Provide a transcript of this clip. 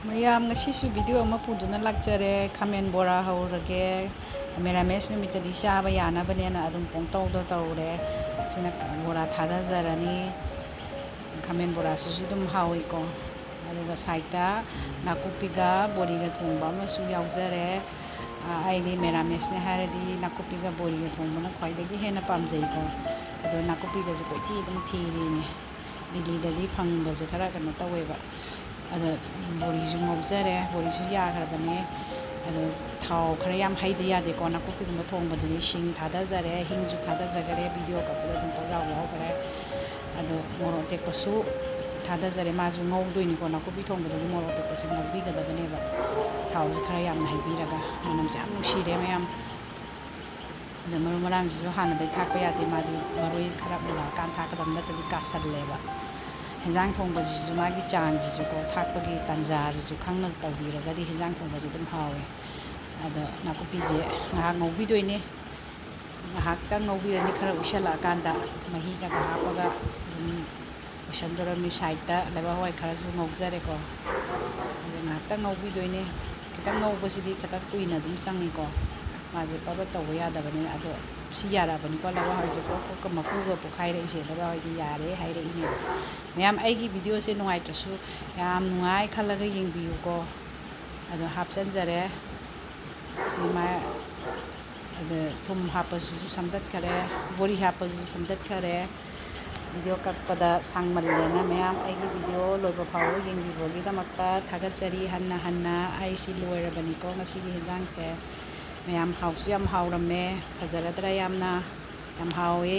ꯃꯌꯥꯝ ꯉꯁꯤꯁꯨ ꯚꯤꯗꯤꯑꯣ ꯑꯃ ꯄꯨꯗꯨꯅ ꯂꯥꯛꯆꯔꯦ ꯈꯥꯃꯦꯟ ꯕꯣꯔꯥ ꯍꯧꯔꯒꯦ ꯃꯦꯔꯥꯃꯦꯁ ꯅꯨꯃꯤꯠꯇꯗꯤ ꯆꯥꯕ ꯌꯥꯅꯕꯅꯦꯅ ꯑꯗꯨꯝ ꯄꯨꯡꯇꯧꯗ ꯇꯧꯔꯦ ꯁꯤꯅ ꯕꯣꯔꯥ ꯊꯥꯗꯖꯔꯅꯤ ꯈꯥꯃꯦꯟ ꯕꯣꯔꯥꯁꯤꯁꯨ ꯑꯗꯨꯝ ꯍꯥꯎꯏꯀꯣ ꯑꯗꯨꯒ ꯁꯥꯏꯠꯇ ꯅꯥꯀꯨꯞꯄꯤꯒ ꯕꯣꯔꯤꯒ ꯊꯣꯡꯕ ꯑꯃꯁꯨ ꯌꯥꯎꯖꯔꯦ ꯑꯩꯗꯤ ꯃꯦꯔꯥꯃꯦꯁꯅꯦ ꯍꯥꯏꯔꯗꯤ ꯅꯥꯀꯨꯞꯄꯤꯒ ꯕꯣꯔꯤꯒ ꯊꯣꯡꯕꯅ ꯈ꯭ꯋꯥꯏꯗꯒꯤ ꯍꯦꯟꯅ ꯄꯥꯝꯖꯩꯀꯣ ꯑꯗꯣ ꯅꯥꯀꯨꯞꯄꯤꯒꯁꯦ ꯀꯣꯏꯊꯤ ꯑꯗꯨꯝ ꯊꯤꯔꯤꯅꯦ ꯂꯤꯂꯤꯗꯗꯤ ꯐꯪꯕꯁꯦ ꯈꯔ ꯀꯩꯅꯣ ꯇꯧꯋꯦꯕ ꯑꯗ ꯕꯣꯔꯤꯁꯨ ꯉꯧꯖꯔꯦ ꯕꯣꯔꯤꯁꯨ ꯌꯥꯈ꯭ꯔꯕꯅꯦ ꯑꯗꯣ ꯊꯥꯎ ꯈꯔ ꯌꯥꯝ ꯍꯩꯗ ꯌꯥꯗꯦꯀꯣ ꯅꯥꯀꯨꯞꯄꯤꯒꯨꯝꯕ ꯊꯣꯡꯕꯗꯗꯤ ꯁꯤꯡ ꯊꯥꯗꯖꯔꯦ ꯍꯤꯡꯁꯨ ꯊꯥꯗꯖꯈꯔꯦ ꯚꯤꯗꯤꯑꯣ ꯀꯞꯄꯗ ꯑꯗꯨꯝ ꯄꯪꯌꯥꯎ ꯌꯥꯎꯈ꯭ꯔꯦ ꯑꯗꯣ ꯃꯣꯔꯣꯛ ꯑꯇꯦꯛꯄꯁꯨ ꯊꯥꯗꯖꯔꯦ ꯃꯥꯁꯨ ꯉꯧꯗꯣꯏꯅꯤꯀꯣ ꯅꯥꯀꯨꯞꯄꯤ ꯊꯣꯡꯕꯗꯗꯤ ꯃꯣꯔꯣꯛ ꯑꯇꯦꯛꯄꯁꯦ ꯉꯧꯕꯤꯒꯗꯕꯅꯦꯕ ꯊꯥꯎꯁꯦ ꯈꯔ ꯌꯥꯝꯅ ꯍꯩꯕꯤꯔꯒ ꯃꯅꯝꯁꯦ ꯌꯥꯝ ꯅꯨꯡꯁꯤꯔꯦ ꯃꯌꯥꯝ ꯑꯗ ꯃꯔꯨ ꯃꯔꯥꯡꯁꯤꯁꯨ ꯍꯥꯟꯅꯗꯩ ꯊꯥꯛꯄ ꯌꯥꯗꯦ ꯃꯥꯗꯤ ꯃꯔꯣꯏ ꯈꯔ ꯃꯨꯜꯂꯛꯑꯀꯥꯟ ꯊꯥꯛꯀꯗꯕ ꯅꯠꯇ꯭ꯔꯗꯤ ꯀꯥꯁꯜꯂꯦꯕ ꯍꯦꯟꯖꯥꯡ ꯊꯣꯡꯕꯁꯤꯁꯨ ꯃꯥꯒꯤ ꯆꯥꯡꯁꯤꯁꯨꯀꯣ ꯊꯥꯛꯄꯒꯤ ꯇꯟꯖꯥꯁꯤꯁꯨ ꯈꯪꯅ ꯇꯧꯕꯤꯔꯒꯗꯤ ꯍꯦꯟꯖꯥꯡ ꯊꯣꯡꯕꯁꯤ ꯑꯗꯨꯝ ꯍꯥꯎꯋꯦ ꯑꯗꯣ ꯅꯥꯀꯨꯞꯄꯤꯁꯦ ꯉꯥꯏꯍꯥꯛ ꯉꯧꯕꯤꯗꯣꯏꯅꯦ ꯉꯥꯏꯍꯥꯛꯇꯪ ꯉꯧꯕꯤꯔꯅꯤ ꯈꯔ ꯎꯏꯁꯜꯂꯛꯑꯀꯥꯟꯗ ꯃꯍꯤꯒ ꯍꯥꯞꯄꯒ ꯑꯗꯨꯝ ꯎꯏꯁꯟꯗꯧꯔꯝꯃꯤ ꯁꯥꯏꯠꯇ ꯂꯩꯕꯥꯛ ꯍꯋꯥꯏ ꯈꯔꯁꯨ ꯉꯧꯖꯔꯦꯀꯣ ꯑꯗꯨ ꯉꯥꯏꯍꯥꯛꯇꯪ ꯉꯧꯕꯤꯗꯣꯏꯅꯦ ꯈꯤꯇꯪ ꯉꯧꯕꯁꯤꯗꯤ ꯈꯤꯇꯪ ꯀꯨꯏꯅ ꯑꯗꯨꯝ ꯆꯪꯉꯤꯀꯣ ꯃꯥꯁꯦ ꯄꯕꯠ ꯇꯧꯕ ꯌꯥꯗꯕꯅꯤꯅ ꯑꯗꯣ ꯁꯤ ꯌꯥꯔꯛꯑꯕꯅꯤꯀꯣ ꯂꯩꯕꯥꯛ ꯍꯋꯥꯏꯁꯦ ꯄꯣꯛꯀ ꯃꯀꯨꯒ ꯄꯣꯛꯈꯥꯏꯔꯛꯏꯁꯦ ꯂꯩꯕꯥꯛ ꯍꯋꯥꯏꯁꯦ ꯌꯥꯔꯦ ꯍꯥꯏꯔꯛꯏꯅꯦꯕ ꯃꯌꯥꯝ ꯑꯩꯒꯤ ꯚꯤꯗꯤꯑꯣꯁꯦ ꯅꯨꯡꯉꯥꯏꯇ꯭ꯔꯁꯨ ꯌꯥꯝ ꯅꯨꯡꯉꯥꯏ ꯈꯜꯂꯒ ꯌꯦꯡꯕꯤꯌꯨꯀꯣ ꯑꯗꯣ ꯍꯥꯞꯆꯤꯟꯖꯔꯦ ꯁꯤ ꯃꯥ ꯑꯗ ꯊꯨꯝ ꯍꯥꯞꯄꯁꯤꯁꯨ ꯁꯝꯗꯠꯈꯔꯦ ꯕꯣꯔꯤ ꯍꯥꯞꯄꯁꯤꯁꯨ ꯁꯝꯗꯠꯈꯔꯦ ꯚꯤꯗꯤꯑꯣ ꯀꯛꯄꯗ ꯁꯥꯡꯃꯜꯂꯦꯅ ꯃꯌꯥꯝ ꯑꯩꯒꯤ ꯚꯤꯗꯤꯑꯣ ꯂꯣꯏꯕ ꯐꯥꯎꯕ ꯌꯦꯡꯕꯤꯕꯒꯤꯗꯃꯛꯇ ꯊꯥꯒꯠꯆꯔꯤ ꯍꯟꯅ ꯍꯟꯅ ꯑꯩꯁꯤ ꯂꯣꯏꯔꯕꯅꯤꯀꯣ ꯉꯁꯤꯒꯤ ꯌꯦꯟꯖꯥꯡꯁꯦ ꯃꯌꯥꯝ ꯍꯥꯎꯁꯨ ꯌꯥꯝ ꯍꯥꯎꯔꯝꯃꯦ ꯐꯖꯔꯗ꯭ꯔꯥ ꯌꯥꯝꯅ ꯌꯥꯝ ꯍꯥꯎꯋꯦ